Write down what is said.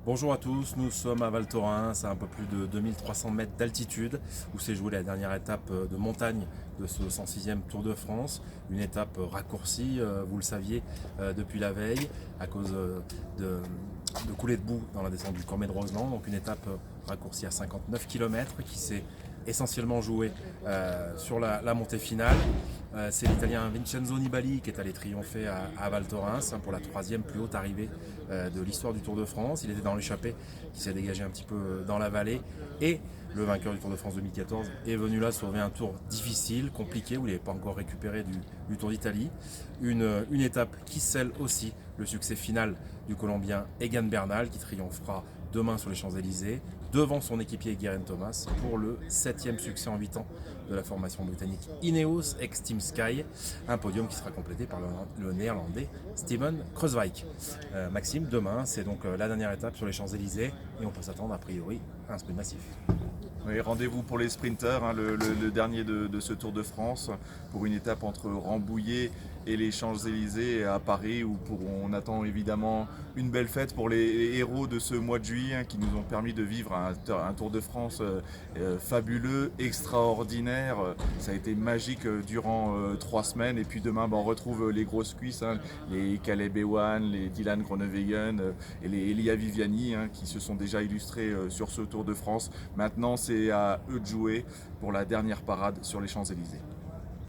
Bonjour à tous, nous sommes à Val Thorens, à un peu plus de 2300 mètres d'altitude, où s'est jouée la dernière étape de montagne de ce 106e Tour de France. Une étape raccourcie, vous le saviez, depuis la veille, à cause de coulées de boue dans la descente du Cormet de Roseland. Donc une étape raccourcie à 59 km qui s'est essentiellement jouée sur la montée finale. C'est l'Italien Vincenzo Nibali qui est allé triompher à Val Thorens pour la troisième plus haute arrivée de l'histoire du Tour de France. Il était dans l'échappée qui s'est dégagé un petit peu dans la vallée. Et le vainqueur du Tour de France 2014 est venu là sauver un tour difficile, compliqué, où il n'avait pas encore récupéré du Tour d'Italie. Une étape qui scelle aussi le succès final du Colombien Egan Bernal, qui triomphera demain sur les Champs-Élysées, devant son équipier Geraint Thomas, pour le 7e succès en 8 ans de la formation britannique Ineos ex-Team Sky, un podium qui sera complété par le néerlandais Steven Kruijswijk. Maxime, demain, c'est donc la dernière étape sur les Champs-Élysées, et on peut s'attendre a priori à un sprint massif. Oui, rendez-vous pour les sprinters, le dernier de ce Tour de France, pour une étape entre Rambouillet et les Champs-Élysées à Paris, où on attend évidemment une belle fête pour les héros de ce mois de juillet, qui nous ont permis de vivre un Tour de France fabuleux, extraordinaire. Ça a été magique durant 3 semaines, et puis demain on retrouve les grosses cuisses, les Caleb Ewan, les Dylan Groenewegen et les Elia Viviani, qui se sont déjà illustrés sur ce Tour de France. Maintenant c'est à eux de jouer pour la dernière parade sur les Champs-Élysées.